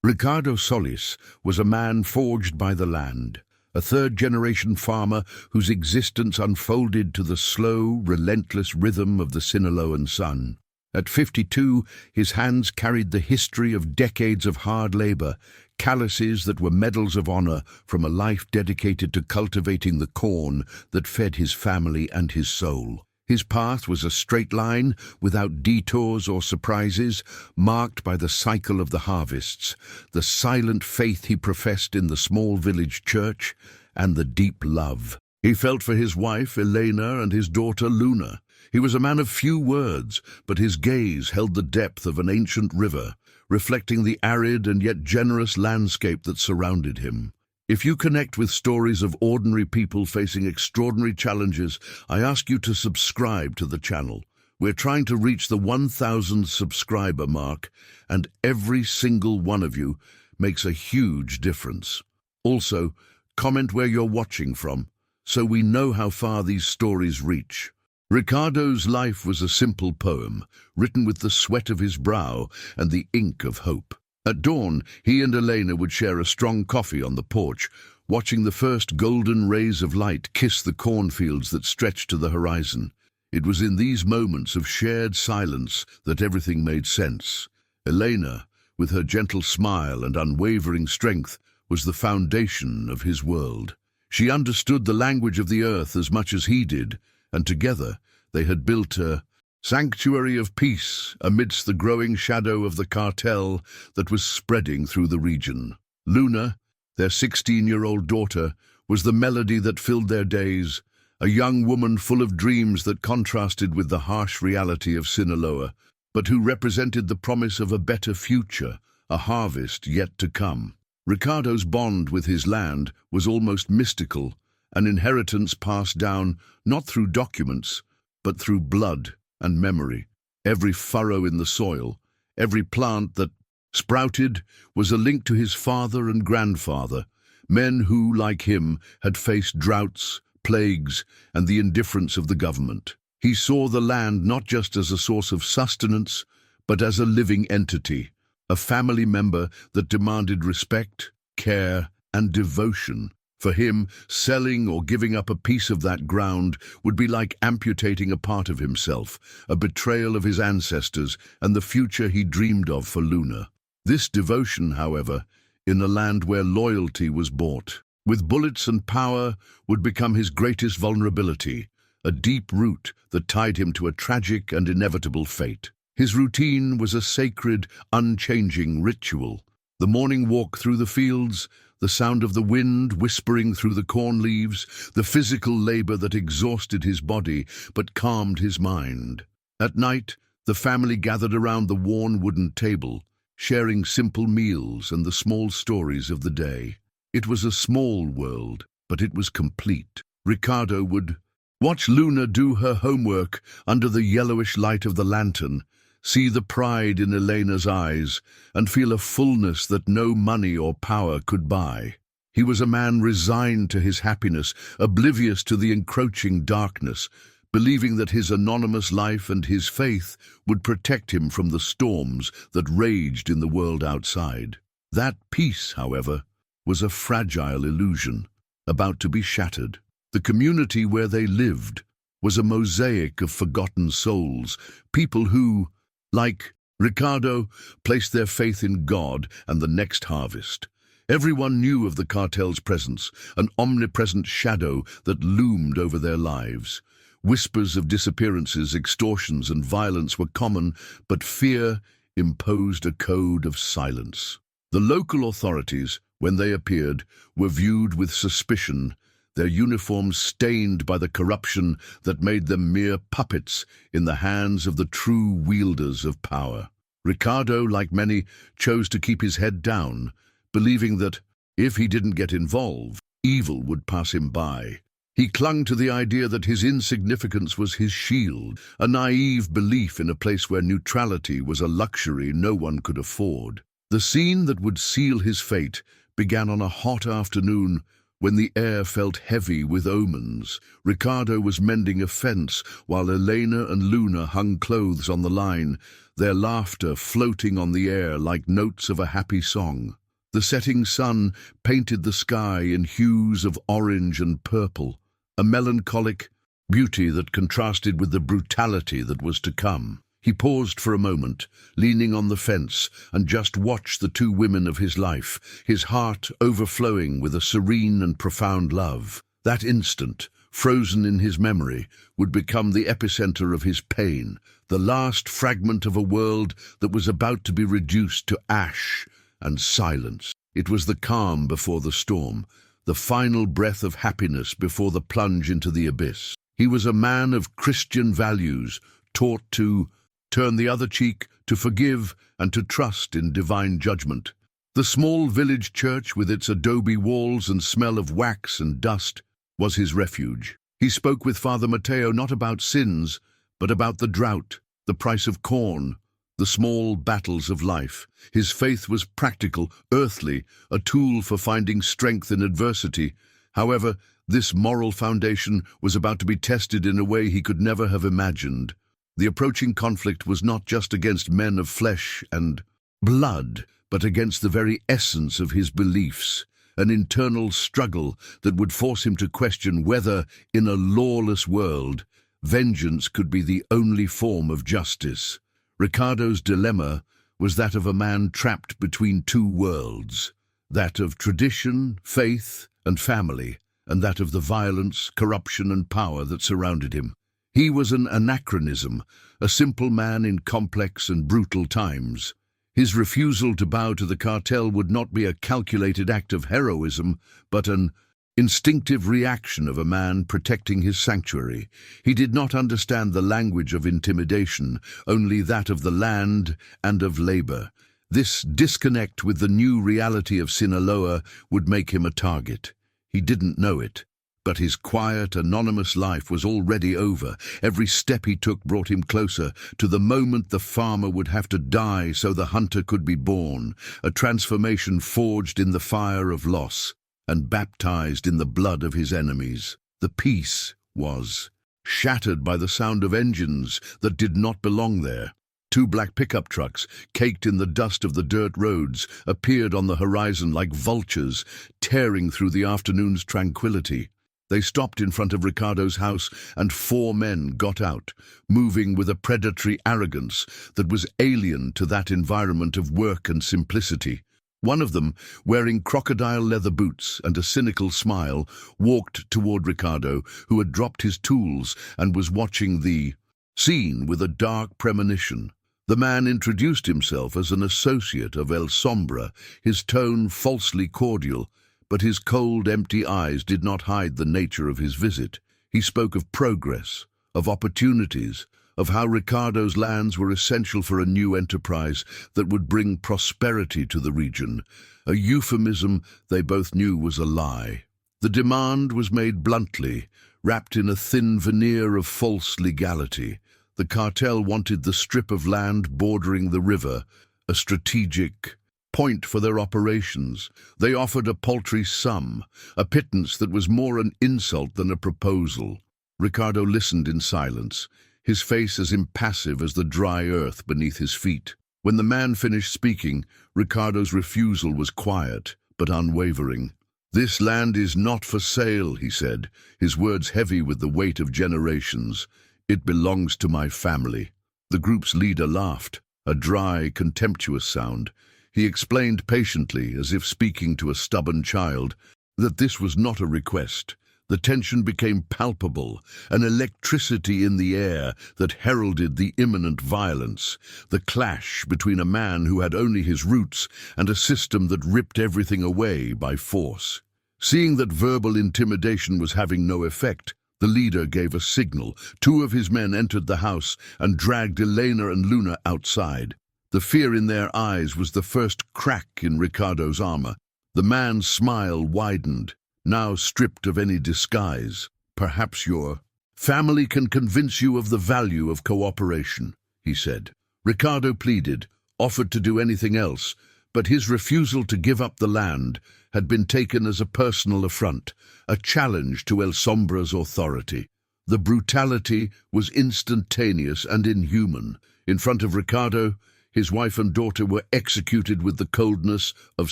Ricardo Solis was a man forged by the land, a third-generation farmer whose existence unfolded to the slow, relentless rhythm of the Sinaloan sun. At 52, his hands carried the history of decades of hard labor, calluses that were medals of honor from a life dedicated to cultivating the corn that fed his family and his soul. His path was a straight line, without detours or surprises, marked by the cycle of the harvests, the silent faith he professed in the small village church, and the deep love he felt for his wife, Elena, and his daughter, Luna. He was a man of few words, but his gaze held the depth of an ancient river, reflecting the arid and yet generous landscape that surrounded him. If you connect with stories of ordinary people facing extraordinary challenges, I ask you to subscribe to the channel. We're trying to reach the 1,000 subscriber mark, and every single one of you makes a huge difference. Also, comment where you're watching from, so we know how far these stories reach. Ricardo's life was a simple poem, written with the sweat of his brow and the ink of hope. At dawn, he and Elena would share a strong coffee on the porch, watching the first golden rays of light kiss the cornfields that stretched to the horizon. It was in these moments of shared silence that everything made sense. Elena, with her gentle smile and unwavering strength, was the foundation of his world. She understood the language of the earth as much as he did, and together they had built a sanctuary of peace amidst the growing shadow of the cartel that was spreading through the region. Luna, their 16-year-old daughter, was the melody that filled their days, a young woman full of dreams that contrasted with the harsh reality of Sinaloa, but who represented the promise of a better future, a harvest yet to come. Ricardo's bond with his land was almost mystical, an inheritance passed down not through documents, but through blood and memory. Every furrow in the soil, every plant that sprouted, was a link to his father and grandfather, men who, like him, had faced droughts, plagues, and the indifference of the government. He saw the land not just as a source of sustenance, but as a living entity, a family member that demanded respect, care, and devotion. For him, selling or giving up a piece of that ground would be like amputating a part of himself, a betrayal of his ancestors and the future he dreamed of for Luna. This devotion, however, in a land where loyalty was bought with bullets and power, would become his greatest vulnerability, a deep root that tied him to a tragic and inevitable fate. His routine was a sacred, unchanging ritual. The morning walk through the fields, the sound of the wind whispering through the corn leaves, the physical labor that exhausted his body but calmed his mind. At night, the family gathered around the worn wooden table, sharing simple meals and the small stories of the day. It was a small world, but it was complete. Ricardo would watch Luna do her homework under the yellowish light of the lantern, see the pride in Elena's eyes, and feel a fullness that no money or power could buy. He was a man resigned to his happiness, oblivious to the encroaching darkness, believing that his anonymous life and his faith would protect him from the storms that raged in the world outside. That peace, however, was a fragile illusion, about to be shattered. The community where they lived was a mosaic of forgotten souls, people who, like Ricardo, placed their faith in God and the next harvest. Everyone knew of the cartel's presence, an omnipresent shadow that loomed over their lives. Whispers of disappearances, extortions, and violence were common, but fear imposed a code of silence. The local authorities, when they appeared, were viewed with suspicion, their uniforms stained by the corruption that made them mere puppets in the hands of the true wielders of power. Ricardo, like many, chose to keep his head down, believing that, if he didn't get involved, evil would pass him by. He clung to the idea that his insignificance was his shield, a naive belief in a place where neutrality was a luxury no one could afford. The scene that would seal his fate began on a hot afternoon When the air felt heavy with omens, Ricardo was mending a fence while Elena and Luna hung clothes on the line, their laughter floating on the air like notes of a happy song. The setting sun painted the sky in hues of orange and purple, a melancholic beauty that contrasted with the brutality that was to come. He paused for a moment, leaning on the fence, and just watched the two women of his life, his heart overflowing with a serene and profound love. That instant, frozen in his memory, would become the epicenter of his pain, the last fragment of a world that was about to be reduced to ash and silence. It was the calm before the storm, the final breath of happiness before the plunge into the abyss. He was a man of Christian values, taught to turn the other cheek, to forgive, and to trust in divine judgment. The small village church, with its adobe walls and smell of wax and dust, was his refuge. He spoke with Father Mateo not about sins, but about the drought, the price of corn, the small battles of life. His faith was practical, earthly, a tool for finding strength in adversity. However, this moral foundation was about to be tested in a way he could never have imagined. The approaching conflict was not just against men of flesh and blood, but against the very essence of his beliefs, an internal struggle that would force him to question whether, in a lawless world, vengeance could be the only form of justice. Ricardo's dilemma was that of a man trapped between two worlds, that of tradition, faith, and family, and that of the violence, corruption, and power that surrounded him. He was an anachronism, a simple man in complex and brutal times. His refusal to bow to the cartel would not be a calculated act of heroism, but an instinctive reaction of a man protecting his sanctuary. He did not understand the language of intimidation, only that of the land and of labor. This disconnect with the new reality of Sinaloa would make him a target. He didn't know it. But his quiet, anonymous life was already over. Every step he took brought him closer to the moment the farmer would have to die so the hunter could be born, a transformation forged in the fire of loss and baptized in the blood of his enemies. The peace was shattered by the sound of engines that did not belong there. Two black pickup trucks, caked in the dust of the dirt roads, appeared on the horizon like vultures, tearing through the afternoon's tranquility. They stopped in front of Ricardo's house, and 4 men got out, moving with a predatory arrogance that was alien to that environment of work and simplicity. One of them, wearing crocodile leather boots and a cynical smile, walked toward Ricardo, who had dropped his tools and was watching the scene with a dark premonition. The man introduced himself as an associate of El Sombra, his tone falsely cordial, but his cold, empty eyes did not hide the nature of his visit. He spoke of progress, of opportunities, of how Ricardo's lands were essential for a new enterprise that would bring prosperity to the region, a euphemism they both knew was a lie. The demand was made bluntly, wrapped in a thin veneer of false legality. The cartel wanted the strip of land bordering the river, a strategic point for their operations. They offered a paltry sum, a pittance that was more an insult than a proposal. Ricardo listened in silence, his face as impassive as the dry earth beneath his feet. When the man finished speaking, Ricardo's refusal was quiet but unwavering. "This land is not for sale," he said, his words heavy with the weight of generations. "It belongs to my family." The group's leader laughed, a dry, contemptuous sound. He explained patiently, as if speaking to a stubborn child, that this was not a request. The tension became palpable, an electricity in the air that heralded the imminent violence, the clash between a man who had only his roots and a system that ripped everything away by force. Seeing that verbal intimidation was having no effect, the leader gave a signal. 2 of his men entered the house and dragged Elena and Luna outside. The fear in their eyes was the first crack in Ricardo's armor. The man's smile widened, now stripped of any disguise. "Perhaps your family can convince you of the value of cooperation," he said. Ricardo pleaded, offered to do anything else, But his refusal to give up the land had been taken as a personal affront, a challenge to El Sombra's authority. The brutality was instantaneous and inhuman. In front of Ricardo, his wife and daughter were executed with the coldness of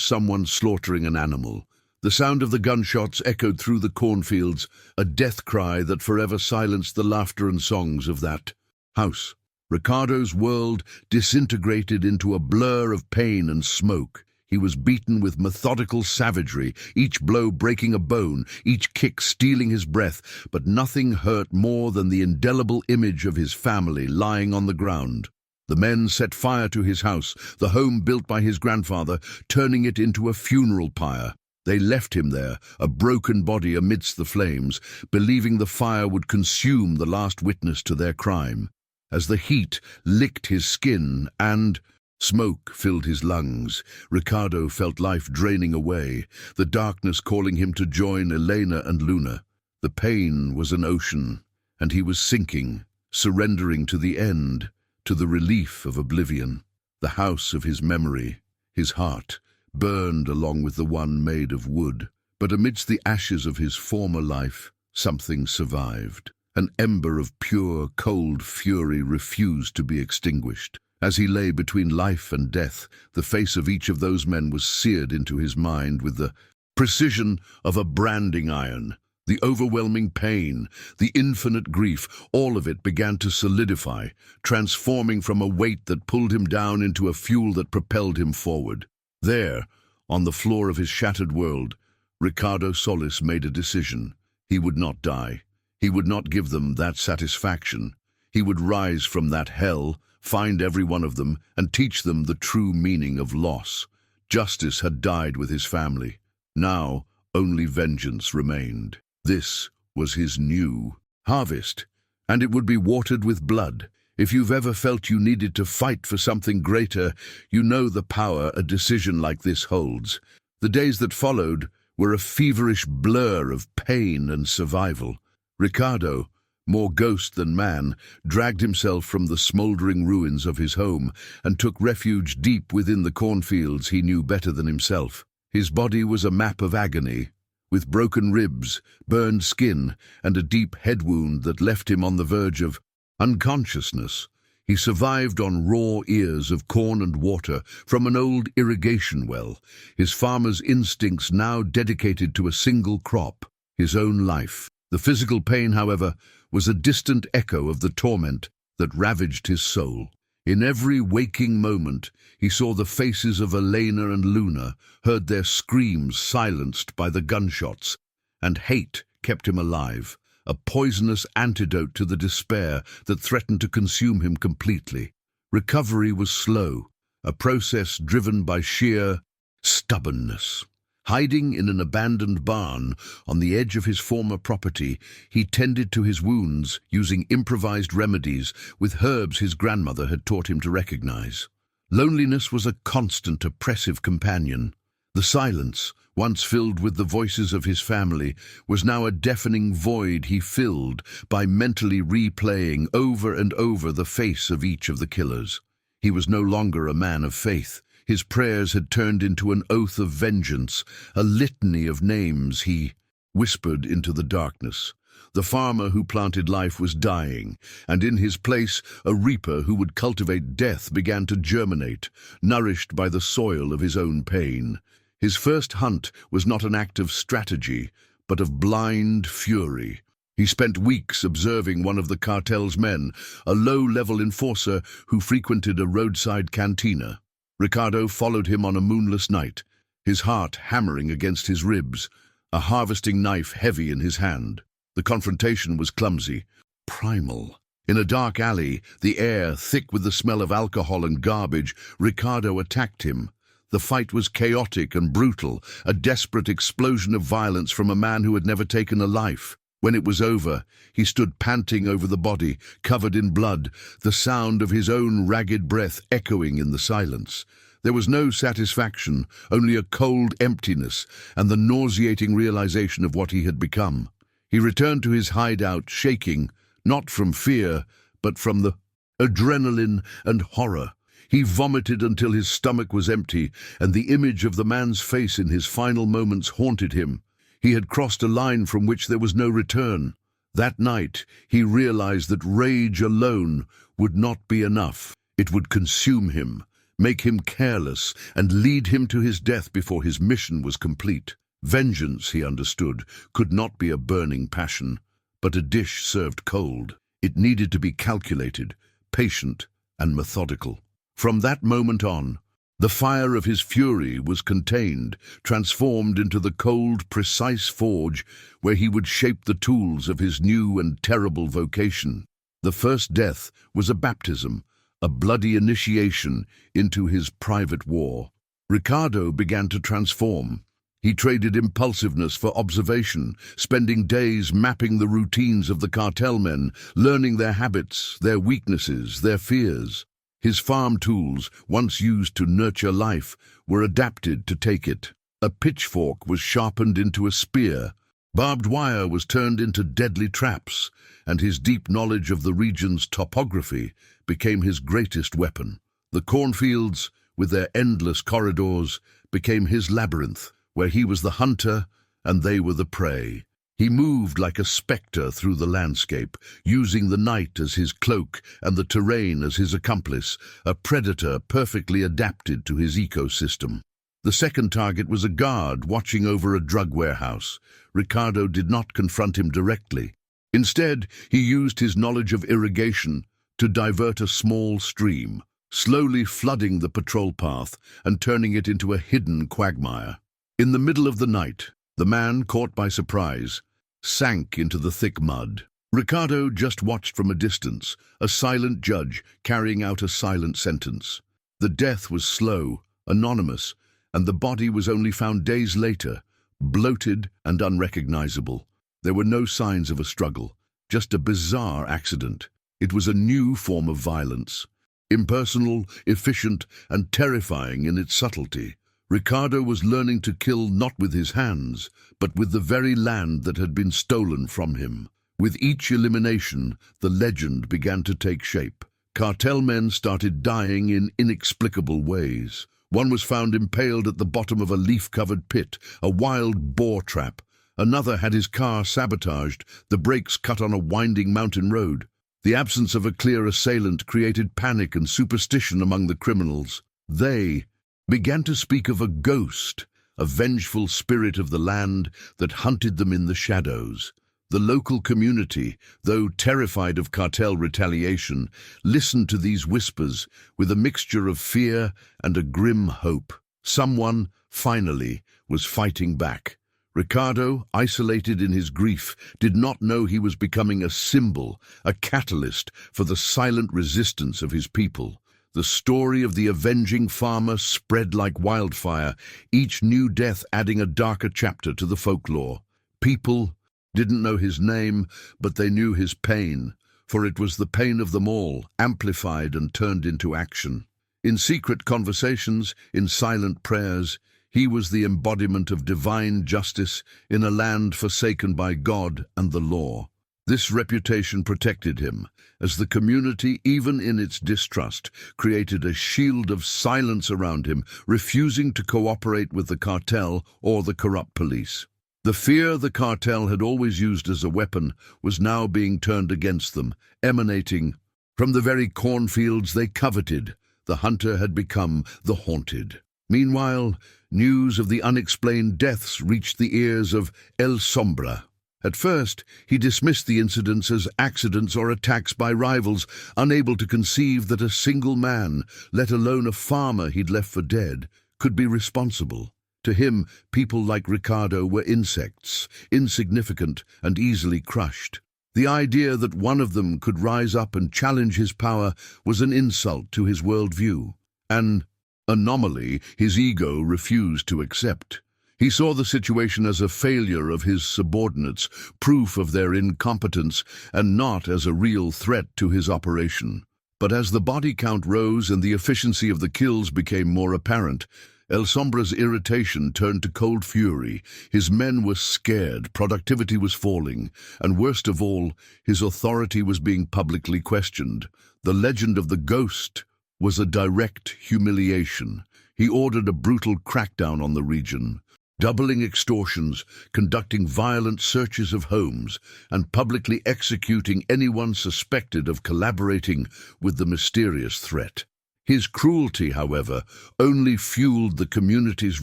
someone slaughtering an animal. The sound of the gunshots echoed through the cornfields, a death cry that forever silenced the laughter and songs of that house. Ricardo's world disintegrated into a blur of pain and smoke. He was beaten with methodical savagery, each blow breaking a bone, each kick stealing his breath, but nothing hurt more than the indelible image of his family lying on the ground. The men set fire to his house, the home built by his grandfather, turning it into a funeral pyre. They left him there, a broken body amidst the flames, believing the fire would consume the last witness to their crime. As the heat licked his skin and smoke filled his lungs, Ricardo felt life draining away, the darkness calling him to join Elena and Luna. The pain was an ocean, and he was sinking, surrendering to the end, to the relief of oblivion. The house of his memory, his heart, burned along with the one made of wood. But amidst the ashes of his former life, something survived. An ember of pure, cold fury refused to be extinguished. As he lay between life and death, the face of each of those men was seared into his mind with the precision of a branding iron. The overwhelming pain, the infinite grief, all of it began to solidify, transforming from a weight that pulled him down into a fuel that propelled him forward. There, on the floor of his shattered world, Ricardo Solis made a decision. He would not die. He would not give them that satisfaction. He would rise from that hell, find every one of them, and teach them the true meaning of loss. Justice had died with his family. Now, only vengeance remained. This was his new harvest, and it would be watered with blood. If you've ever felt you needed to fight for something greater, you know the power a decision like this holds. The days that followed were a feverish blur of pain and survival. Ricardo, more ghost than man, dragged himself from the smouldering ruins of his home and took refuge deep within the cornfields he knew better than himself. His body was a map of agony, with broken ribs, burned skin, and a deep head wound that left him on the verge of unconsciousness. He survived on raw ears of corn and water from an old irrigation well, his farmer's instincts now dedicated to a single crop, his own life. The physical pain, however, was a distant echo of the torment that ravaged his soul. In every waking moment, he saw the faces of Elena and Luna, heard their screams silenced by the gunshots, and hate kept him alive, a poisonous antidote to the despair that threatened to consume him completely. Recovery was slow, a process driven by sheer stubbornness. Hiding in an abandoned barn on the edge of his former property, he tended to his wounds using improvised remedies with herbs his grandmother had taught him to recognize. Loneliness was a constant, oppressive companion. The silence, once filled with the voices of his family, was now a deafening void he filled by mentally replaying over and over the face of each of the killers. He was no longer a man of faith. His prayers had turned into an oath of vengeance, a litany of names he whispered into the darkness. The farmer who planted life was dying, and in his place a reaper who would cultivate death began to germinate, nourished by the soil of his own pain. His first hunt was not an act of strategy, but of blind fury. He spent weeks observing one of the cartel's men, a low-level enforcer who frequented a roadside cantina. Ricardo followed him on a moonless night, his heart hammering against his ribs, a harvesting knife heavy in his hand. The confrontation was clumsy, primal. In a dark alley, the air thick with the smell of alcohol and garbage, Ricardo attacked him. The fight was chaotic and brutal, a desperate explosion of violence from a man who had never taken a life. When it was over, he stood panting over the body, covered in blood, the sound of his own ragged breath echoing in the silence. There was no satisfaction, only a cold emptiness and the nauseating realization of what he had become. He returned to his hideout shaking, not from fear, but from the adrenaline and horror. He vomited until his stomach was empty, and the image of the man's face in his final moments haunted him. He had crossed a line from which there was no return. That night, he realized that rage alone would not be enough. It would consume him, make him careless, and lead him to his death before his mission was complete. Vengeance, he understood, could not be a burning passion, but a dish served cold. It needed to be calculated, patient, and methodical. From that moment on, the fire of his fury was contained, transformed into the cold, precise forge where he would shape the tools of his new and terrible vocation. The first death was a baptism, a bloody initiation into his private war. Ricardo began to transform. He traded impulsiveness for observation, spending days mapping the routines of the cartel men, learning their habits, their weaknesses, their fears. His farm tools, once used to nurture life, were adapted to take it. A pitchfork was sharpened into a spear, barbed wire was turned into deadly traps, and his deep knowledge of the region's topography became his greatest weapon. The cornfields, with their endless corridors, became his labyrinth, where he was the hunter and they were the prey. He moved like a spectre through the landscape, using the night as his cloak and the terrain as his accomplice, a predator perfectly adapted to his ecosystem. The second target was a guard watching over a drug warehouse. Ricardo did not confront him directly. Instead, he used his knowledge of irrigation to divert a small stream, slowly flooding the patrol path and turning it into a hidden quagmire. In the middle of the night, the man, caught by surprise, sank into the thick mud. Ricardo just watched from a distance, a silent judge carrying out a silent sentence. The death was slow, anonymous, and the body was only found days later, bloated and unrecognizable. There were no signs of a struggle, just a bizarre accident. It was a new form of violence, impersonal, efficient, and terrifying in its subtlety. Ricardo was learning to kill not with his hands, but with the very land that had been stolen from him. With each elimination, the legend began to take shape. Cartel men started dying in inexplicable ways. One was found impaled at the bottom of a leaf-covered pit, a wild boar trap. Another had his car sabotaged, the brakes cut on a winding mountain road. The absence of a clear assailant created panic and superstition among the criminals. They began to speak of a ghost, a vengeful spirit of the land that hunted them in the shadows. The local community, though terrified of cartel retaliation, listened to these whispers with a mixture of fear and a grim hope. Someone, finally, was fighting back. Ricardo, isolated in his grief, did not know he was becoming a symbol, a catalyst for the silent resistance of his people. The story of the avenging farmer spread like wildfire, each new death adding a darker chapter to the folklore. People didn't know his name, but they knew his pain, for it was the pain of them all, amplified and turned into action. In secret conversations, in silent prayers, he was the embodiment of divine justice in a land forsaken by God and the law. This reputation protected him, as the community, even in its distrust, created a shield of silence around him, refusing to cooperate with the cartel or the corrupt police. The fear the cartel had always used as a weapon was now being turned against them, emanating from the very cornfields they coveted. The hunter had become the haunted. Meanwhile, news of the unexplained deaths reached the ears of El Sombra. At first, he dismissed the incidents as accidents or attacks by rivals, unable to conceive that a single man, let alone a farmer he'd left for dead, could be responsible. To him, people like Ricardo were insects, insignificant and easily crushed. The idea that one of them could rise up and challenge his power was an insult to his worldview, an anomaly his ego refused to accept. He saw the situation as a failure of his subordinates, proof of their incompetence, and not as a real threat to his operation. But as the body count rose and the efficiency of the kills became more apparent, El Sombra's irritation turned to cold fury. His men were scared, productivity was falling, and worst of all, his authority was being publicly questioned. The legend of the ghost was a direct humiliation. He ordered a brutal crackdown on the region, doubling extortions, conducting violent searches of homes, and publicly executing anyone suspected of collaborating with the mysterious threat. His cruelty, however, only fueled the community's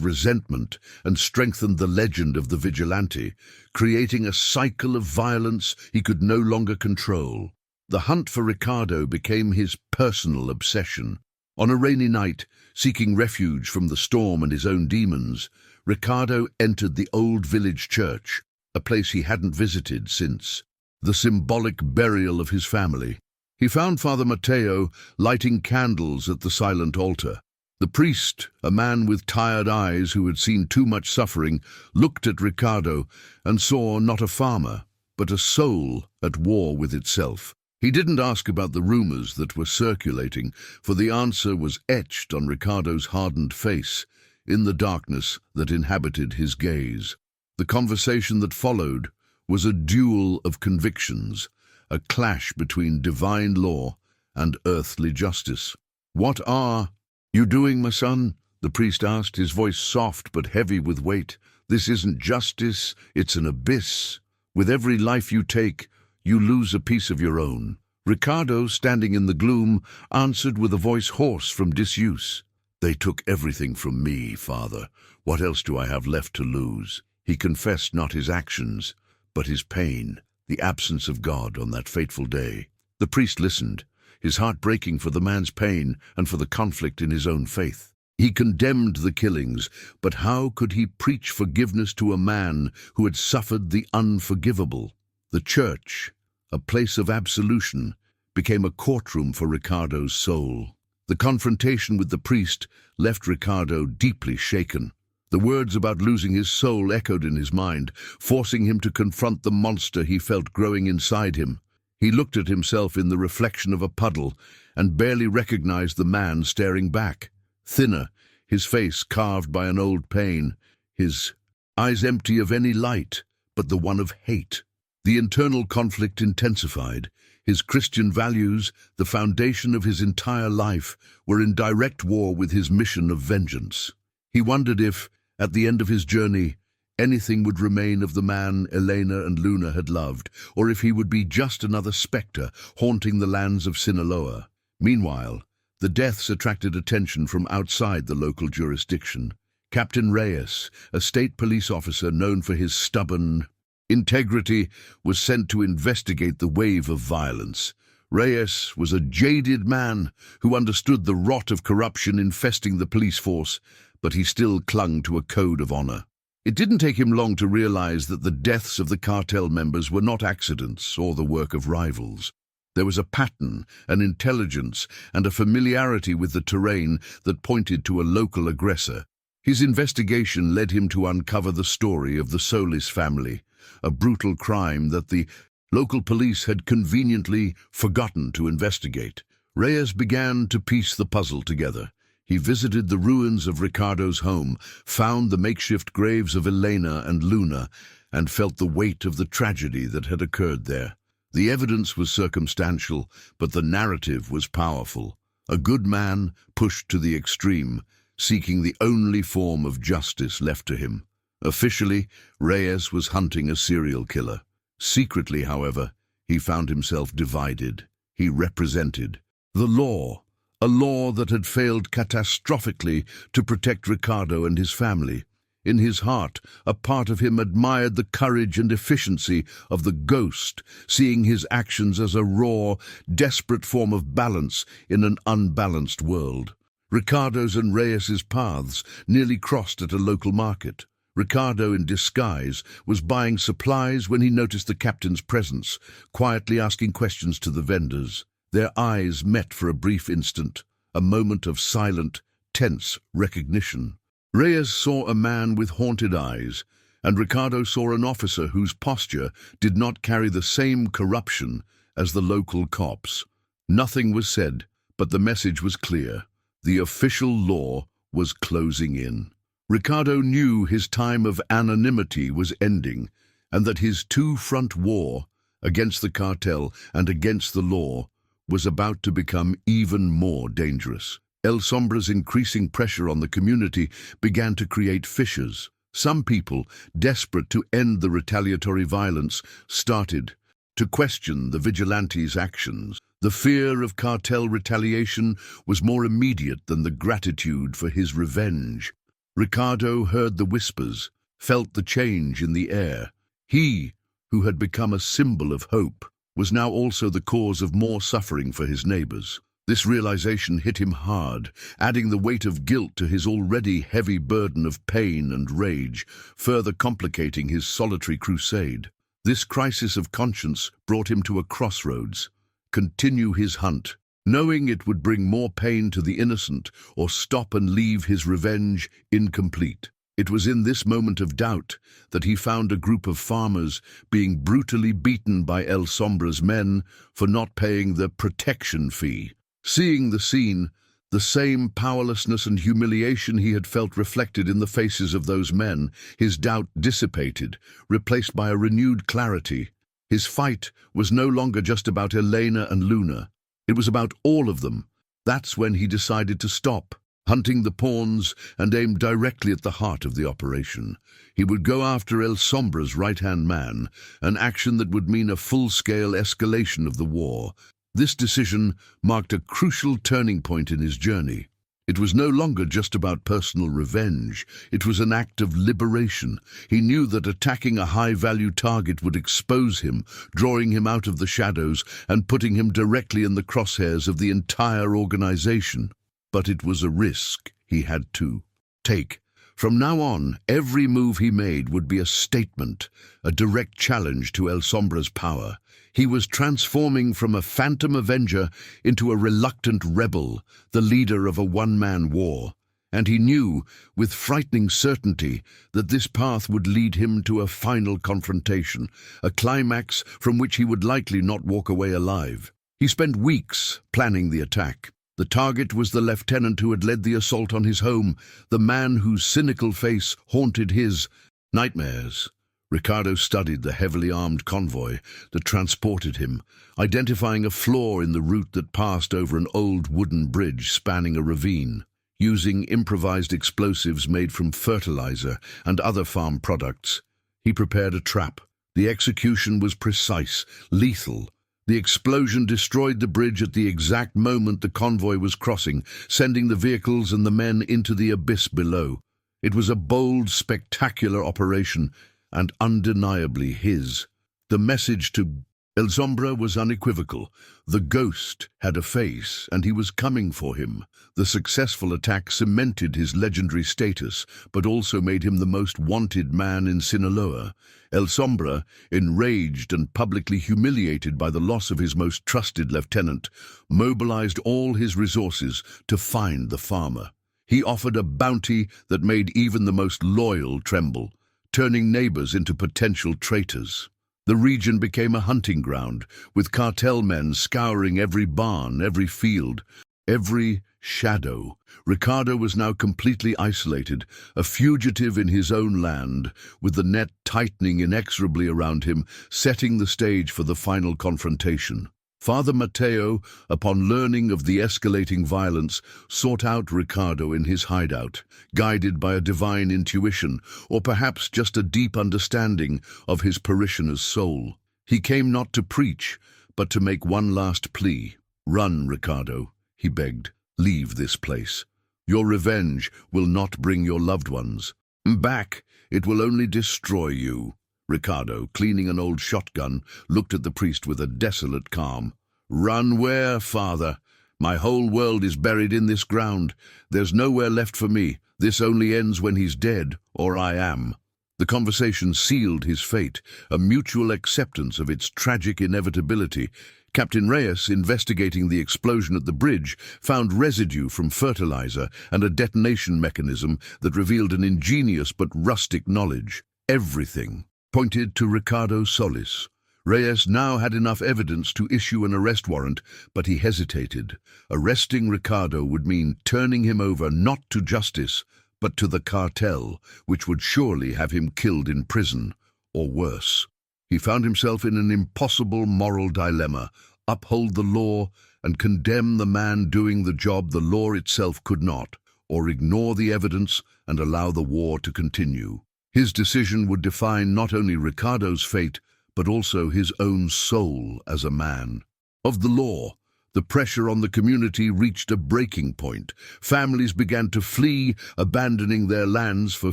resentment and strengthened the legend of the vigilante, creating a cycle of violence he could no longer control. The hunt for Ricardo became his personal obsession. On a rainy night, seeking refuge from the storm and his own demons, Ricardo entered the old village church, a place he hadn't visited since the symbolic burial of his family. He found Father Matteo lighting candles at the silent altar. The priest, a man with tired eyes who had seen too much suffering, looked at Ricardo and saw not a farmer, but a soul at war with itself. He didn't ask about the rumors that were circulating, for the answer was etched on Ricardo's hardened face, in the darkness that inhabited his gaze. The conversation that followed was a duel of convictions, a clash between divine law and earthly justice. "What are you doing, my son?" the priest asked, his voice soft but heavy with weight. "This isn't justice, it's an abyss. With every life you take, you lose a piece of your own." Ricardo, standing in the gloom, answered with a voice hoarse from disuse. "They took everything from me, Father. What else do I have left to lose?" He confessed not his actions, but his pain, the absence of God on that fateful day. The priest listened, his heart breaking for the man's pain and for the conflict in his own faith. He condemned the killings, but how could he preach forgiveness to a man who had suffered the unforgivable? The church, a place of absolution, became a courtroom for Ricardo's soul. The confrontation with the priest left Ricardo deeply shaken. The words about losing his soul echoed in his mind, forcing him to confront the monster he felt growing inside him. He looked at himself in the reflection of a puddle and barely recognized the man staring back. Thinner, his face carved by an old pain, his eyes empty of any light but the one of hate. The internal conflict intensified. His Christian values, the foundation of his entire life, were in direct war with his mission of vengeance. He wondered if, at the end of his journey, anything would remain of the man Elena and Luna had loved, or if he would be just another spectre haunting the lands of Sinaloa. Meanwhile, the deaths attracted attention from outside the local jurisdiction. Captain Reyes, a state police officer known for his stubborn integrity, was sent to investigate the wave of violence. Reyes was a jaded man who understood the rot of corruption infesting the police force, but he still clung to a code of honor. It didn't take him long to realize that the deaths of the cartel members were not accidents or the work of rivals. There was a pattern, an intelligence, and a familiarity with the terrain that pointed to a local aggressor. His investigation led him to uncover the story of the Solis family, a brutal crime that the local police had conveniently forgotten to investigate. Reyes began to piece the puzzle together. He visited the ruins of Ricardo's home, found the makeshift graves of Elena and Luna, and felt the weight of the tragedy that had occurred there. The evidence was circumstantial, but the narrative was powerful. A good man pushed to the extreme, seeking the only form of justice left to him. Officially, Reyes was hunting a serial killer. Secretly, however, he found himself divided. He represented the law, a law that had failed catastrophically to protect Ricardo and his family. In his heart, a part of him admired the courage and efficiency of the ghost, seeing his actions as a raw, desperate form of balance in an unbalanced world. Ricardo's and Reyes's paths nearly crossed at a local market. Ricardo, in disguise, was buying supplies when he noticed the captain's presence, quietly asking questions to the vendors. Their eyes met for a brief instant, a moment of silent, tense recognition. Reyes saw a man with haunted eyes, and Ricardo saw an officer whose posture did not carry the same corruption as the local cops. Nothing was said, but the message was clear. The official law was closing in. Ricardo knew his time of anonymity was ending, and that his two-front war, against the cartel and against the law, was about to become even more dangerous. El Sombra's increasing pressure on the community began to create fissures. Some people, desperate to end the retaliatory violence, started to question the vigilante's actions. The fear of cartel retaliation was more immediate than the gratitude for his revenge. Ricardo heard the whispers, felt the change in the air. He, who had become a symbol of hope, was now also the cause of more suffering for his neighbors. This realization hit him hard, adding the weight of guilt to his already heavy burden of pain and rage, further complicating his solitary crusade. This crisis of conscience brought him to a crossroads. Continue his hunt, knowing it would bring more pain to the innocent, or stop and leave his revenge incomplete. It was in this moment of doubt that he found a group of farmers being brutally beaten by El Sombra's men for not paying the protection fee. Seeing the scene, the same powerlessness and humiliation he had felt reflected in the faces of those men, his doubt dissipated, replaced by a renewed clarity. His fight was no longer just about Elena and Luna. It was about all of them. That's when he decided to stop, hunting the pawns, and aim directly at the heart of the operation. He would go after El Sombra's right-hand man, an action that would mean a full-scale escalation of the war. This decision marked a crucial turning point in his journey. It was no longer just about personal revenge. It was an act of liberation. He knew that attacking a high-value target would expose him, drawing him out of the shadows and putting him directly in the crosshairs of the entire organization. But it was a risk he had to take. From now on, every move he made would be a statement, a direct challenge to El Sombra's power. He was transforming from a phantom avenger into a reluctant rebel, the leader of a one-man war. And he knew, with frightening certainty, that this path would lead him to a final confrontation, a climax from which he would likely not walk away alive. He spent weeks planning the attack. The target was the lieutenant who had led the assault on his home, the man whose cynical face haunted his nightmares. Ricardo studied the heavily armed convoy that transported him, identifying a flaw in the route that passed over an old wooden bridge spanning a ravine. Using improvised explosives made from fertilizer and other farm products, he prepared a trap. The execution was precise, lethal. The explosion destroyed the bridge at the exact moment the convoy was crossing, sending the vehicles and the men into the abyss below. It was a bold, spectacular operation, and undeniably his. The message to El Sombra was unequivocal. The ghost had a face, and he was coming for him. The successful attack cemented his legendary status, but also made him the most wanted man in Sinaloa. El Sombra, enraged and publicly humiliated by the loss of his most trusted lieutenant, mobilized all his resources to find the farmer. He offered a bounty that made even the most loyal tremble, turning neighbors into potential traitors. The region became a hunting ground, with cartel men scouring every barn, every field, every shadow. Ricardo was now completely isolated, a fugitive in his own land, with the net tightening inexorably around him, setting the stage for the final confrontation. Father Mateo, upon learning of the escalating violence, sought out Ricardo in his hideout, guided by a divine intuition, or perhaps just a deep understanding of his parishioner's soul. He came not to preach, but to make one last plea. "Run, Ricardo," he begged. "Leave this place. Your revenge will not bring your loved ones back. It will only destroy you." Ricardo, cleaning an old shotgun, looked at the priest with a desolate calm. "Run where, Father? My whole world is buried in this ground. There's nowhere left for me. This only ends when he's dead, or I am." The conversation sealed his fate, a mutual acceptance of its tragic inevitability. Captain Reyes, investigating the explosion at the bridge, found residue from fertilizer and a detonation mechanism that revealed an ingenious but rustic knowledge. Everything pointed to Ricardo Solis. Reyes now had enough evidence to issue an arrest warrant, but he hesitated. Arresting Ricardo would mean turning him over not to justice, but to the cartel, which would surely have him killed in prison, or worse. He found himself in an impossible moral dilemma: uphold the law and condemn the man doing the job the law itself could not, or ignore the evidence and allow the war to continue. His decision would define not only Ricardo's fate, but also his own soul as a man. Of the law, the pressure on the community reached a breaking point. Families began to flee, abandoning their lands for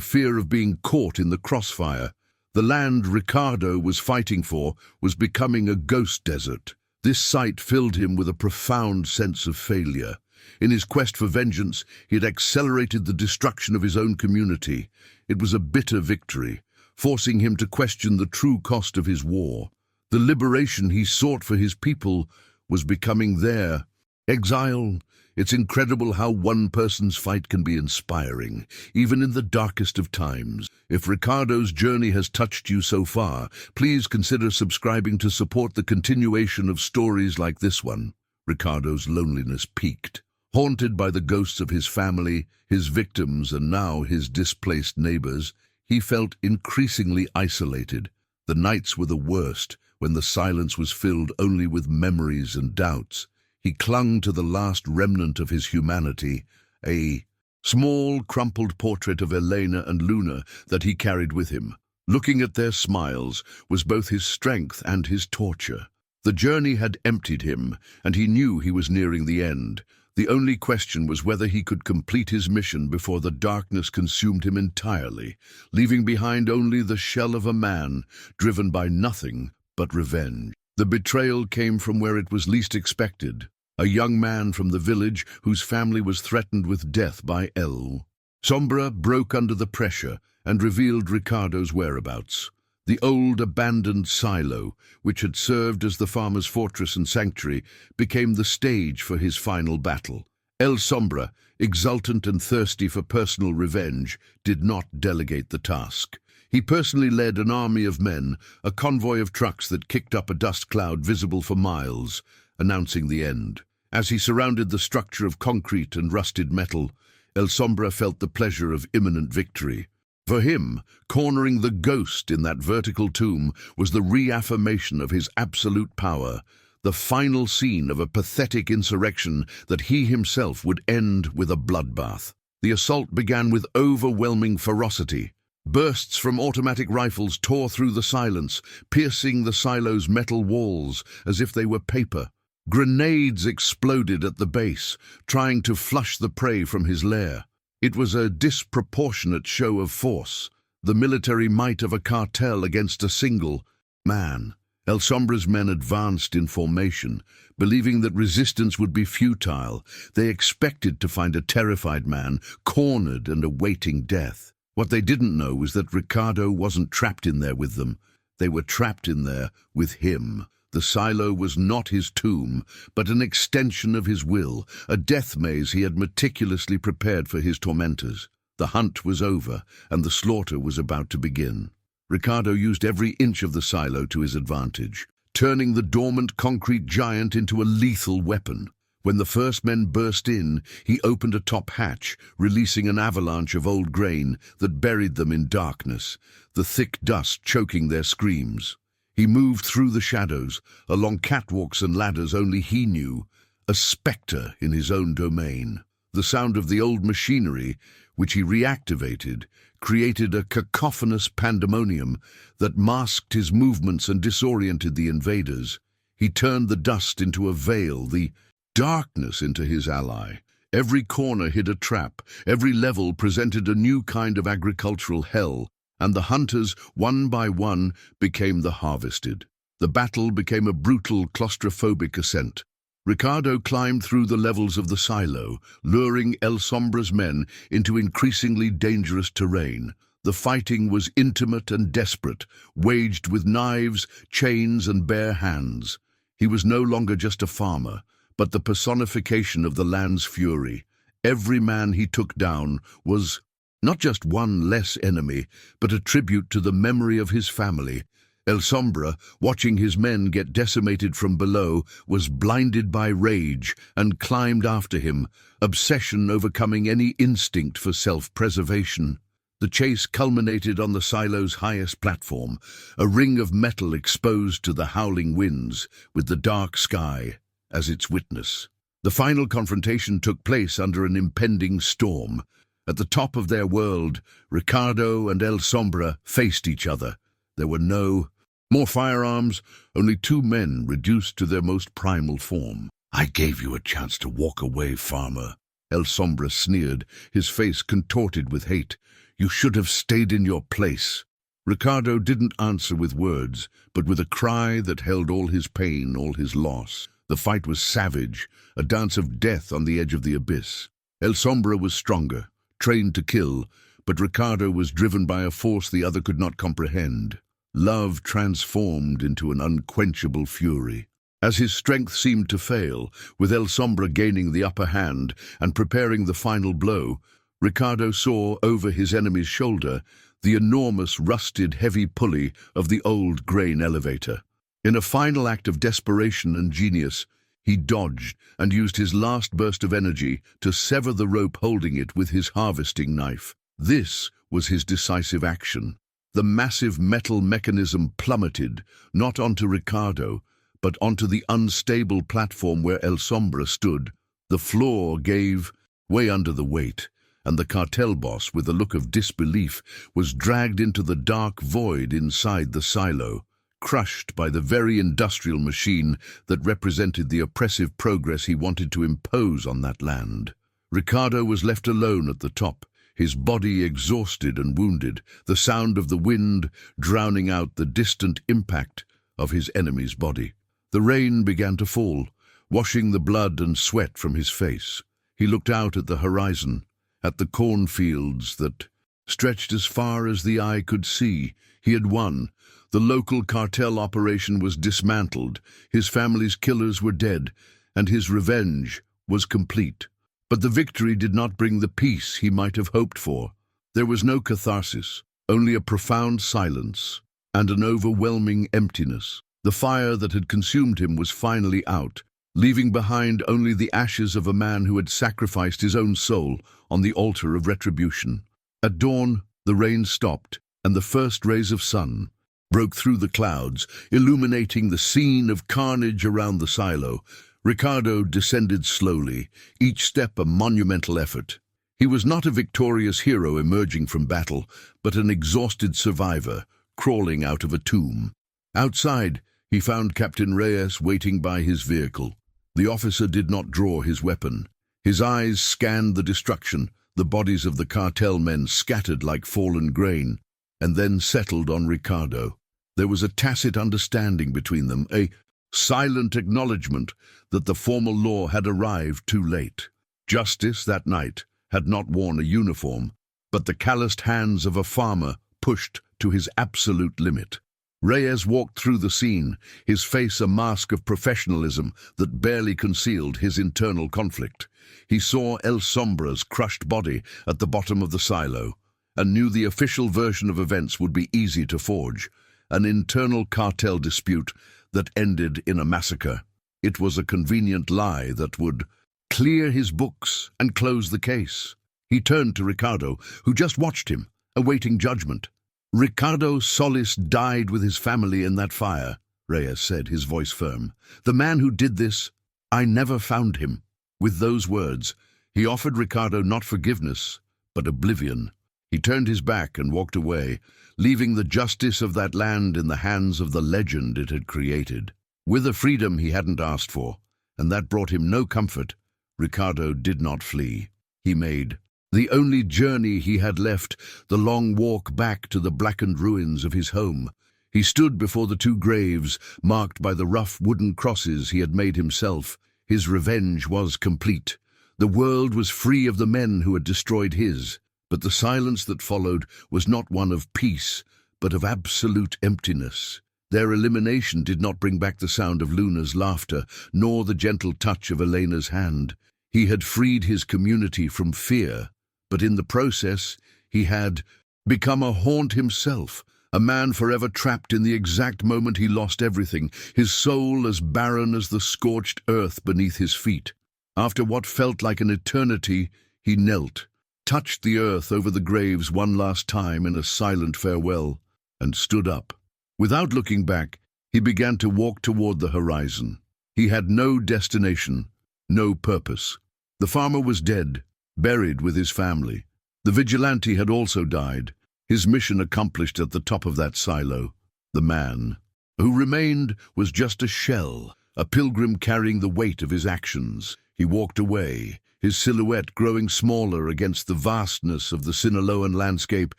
fear of being caught in the crossfire. The land Ricardo was fighting for was becoming a ghost desert. This sight filled him with a profound sense of failure. In his quest for vengeance, he had accelerated the destruction of his own community. It was a bitter victory, forcing him to question the true cost of his war. The liberation he sought for his people was becoming their exile. It's incredible how one person's fight can be inspiring, even in the darkest of times. If Ricardo's journey has touched you so far, please consider subscribing to support the continuation of stories like this one. Ricardo's loneliness peaked. Haunted by the ghosts of his family, his victims, and now his displaced neighbors, he felt increasingly isolated. The nights were the worst, when the silence was filled only with memories and doubts. He clung to the last remnant of his humanity, a small, crumpled portrait of Elena and Luna that he carried with him. Looking at their smiles was both his strength and his torture. The journey had emptied him, and he knew he was nearing the end. The only question was whether he could complete his mission before the darkness consumed him entirely, leaving behind only the shell of a man, driven by nothing but revenge. The betrayal came from where it was least expected. A young man from the village whose family was threatened with death by El Sombra broke under the pressure and revealed Ricardo's whereabouts. The old abandoned silo, which had served as the farmer's fortress and sanctuary, became the stage for his final battle. El Sombra, exultant and thirsty for personal revenge, did not delegate the task. He personally led an army of men, a convoy of trucks that kicked up a dust cloud visible for miles, announcing the end. As he surrounded the structure of concrete and rusted metal, El Sombra felt the pleasure of imminent victory. For him, cornering the ghost in that vertical tomb was the reaffirmation of his absolute power, the final scene of a pathetic insurrection that he himself would end with a bloodbath. The assault began with overwhelming ferocity. Bursts from automatic rifles tore through the silence, piercing the silo's metal walls as if they were paper. Grenades exploded at the base, trying to flush the prey from his lair. It was a disproportionate show of force, the military might of a cartel against a single man. El Sombra's men advanced in formation, believing that resistance would be futile. They expected to find a terrified man, cornered and awaiting death. What they didn't know was that Ricardo wasn't trapped in there with them. They were trapped in there with him. The silo was not his tomb, but an extension of his will, a death maze he had meticulously prepared for his tormentors. The hunt was over, and the slaughter was about to begin. Ricardo used every inch of the silo to his advantage, turning the dormant concrete giant into a lethal weapon. When the first men burst in, he opened a top hatch, releasing an avalanche of old grain that buried them in darkness, the thick dust choking their screams. He moved through the shadows, along catwalks and ladders only he knew, a spectre in his own domain. The sound of the old machinery, which he reactivated, created a cacophonous pandemonium that masked his movements and disoriented the invaders. He turned the dust into a veil, the darkness into his ally. Every corner hid a trap, every level presented a new kind of agricultural hell, and the hunters, one by one, became the harvested. The battle became a brutal, claustrophobic ascent. Ricardo climbed through the levels of the silo, luring El Sombra's men into increasingly dangerous terrain. The fighting was intimate and desperate, waged with knives, chains, and bare hands. He was no longer just a farmer, but the personification of the land's fury. Every man he took down was not just one less enemy, but a tribute to the memory of his family. El Sombra, watching his men get decimated from below, was blinded by rage and climbed after him, obsession overcoming any instinct for self-preservation. The chase culminated on the silo's highest platform, a ring of metal exposed to the howling winds, with the dark sky as its witness. The final confrontation took place under an impending storm. At the top of their world, Ricardo and El Sombra faced each other. There were no more firearms, only two men reduced to their most primal form. "I gave you a chance to walk away, Farmer," El Sombra sneered, his face contorted with hate. "You should have stayed in your place." Ricardo didn't answer with words, but with a cry that held all his pain, all his loss. The fight was savage, a dance of death on the edge of the abyss. El Sombra was stronger, trained to kill, but Ricardo was driven by a force the other could not comprehend. Love transformed into an unquenchable fury. As his strength seemed to fail, with El Sombra gaining the upper hand and preparing the final blow, Ricardo saw over his enemy's shoulder the enormous rusted heavy pulley of the old grain elevator. In a final act of desperation and genius, he dodged and used his last burst of energy to sever the rope holding it with his harvesting knife. This was his decisive action. The massive metal mechanism plummeted, not onto Ricardo, but onto the unstable platform where El Sombra stood. The floor gave way under the weight, and the cartel boss, with a look of disbelief, was dragged into the dark void inside the silo, crushed by the very industrial machine that represented the oppressive progress he wanted to impose on that land. Ricardo was left alone at the top, his body exhausted and wounded, the sound of the wind drowning out the distant impact of his enemy's body. The rain began to fall, washing the blood and sweat from his face. He looked out at the horizon, at the cornfields that stretched as far as the eye could see. He had won. The local cartel operation was dismantled, his family's killers were dead, and his revenge was complete. But the victory did not bring the peace he might have hoped for. There was no catharsis, only a profound silence and an overwhelming emptiness. The fire that had consumed him was finally out, leaving behind only the ashes of a man who had sacrificed his own soul on the altar of retribution. At dawn, the rain stopped, and the first rays of sun broke through the clouds, illuminating the scene of carnage around the silo. Ricardo descended slowly, each step a monumental effort. He was not a victorious hero emerging from battle, but an exhausted survivor, crawling out of a tomb. Outside, he found Captain Reyes waiting by his vehicle. The officer did not draw his weapon. His eyes scanned the destruction, the bodies of the cartel men scattered like fallen grain, and then settled on Ricardo. There was a tacit understanding between them, a silent acknowledgement that the formal law had arrived too late. Justice that night had not worn a uniform, but the calloused hands of a farmer pushed to his absolute limit. Reyes walked through the scene, his face a mask of professionalism that barely concealed his internal conflict. He saw El Sombra's crushed body at the bottom of the silo, and knew the official version of events would be easy to forge, an internal cartel dispute that ended in a massacre. It was a convenient lie that would clear his books and close the case. He turned to Ricardo, who just watched him, awaiting judgment. "Ricardo Solis died with his family in that fire," Reyes said, his voice firm. "The man who did this, I never found him." With those words, he offered Ricardo not forgiveness, but oblivion. He turned his back and walked away, leaving the justice of that land in the hands of the legend it had created. With a freedom he hadn't asked for, and that brought him no comfort, Ricardo did not flee. He made the only journey he had left, the long walk back to the blackened ruins of his home. He stood before the two graves, marked by the rough wooden crosses he had made himself. His revenge was complete. The world was free of the men who had destroyed his. But the silence that followed was not one of peace, but of absolute emptiness. Their elimination did not bring back the sound of Luna's laughter, nor the gentle touch of Elena's hand. He had freed his community from fear, but in the process he had become a haunt himself, a man forever trapped in the exact moment he lost everything, his soul as barren as the scorched earth beneath his feet. After what felt like an eternity, he knelt, touched the earth over the graves one last time in a silent farewell, and stood up. Without looking back, he began to walk toward the horizon. He had no destination, no purpose. The farmer was dead, buried with his family. The vigilante had also died, his mission accomplished at the top of that silo. The man who remained was just a shell, a pilgrim carrying the weight of his actions. He walked away, his silhouette growing smaller against the vastness of the Sinaloan landscape,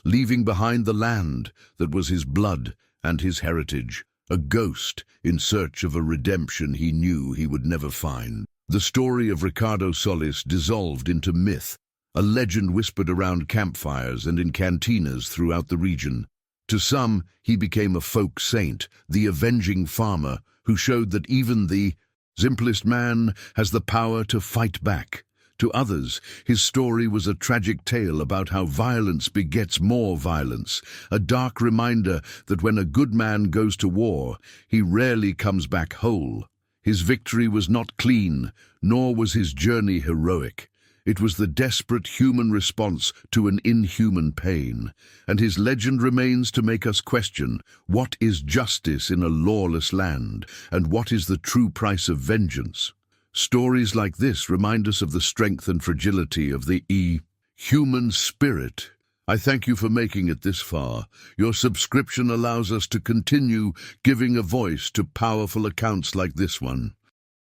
leaving behind the land that was his blood and his heritage, a ghost in search of a redemption he knew he would never find. The story of Ricardo Solis dissolved into myth, a legend whispered around campfires and in cantinas throughout the region. To some, he became a folk saint, the avenging farmer, who showed that even the simplest man has the power to fight back. To others, his story was a tragic tale about how violence begets more violence, a dark reminder that when a good man goes to war, he rarely comes back whole. His victory was not clean, nor was his journey heroic. It was the desperate human response to an inhuman pain, and his legend remains to make us question what is justice in a lawless land, and what is the true price of vengeance. Stories like this remind us of the strength and fragility of the human spirit. I thank you for making it this far. Your subscription allows us to continue giving a voice to powerful accounts like this one.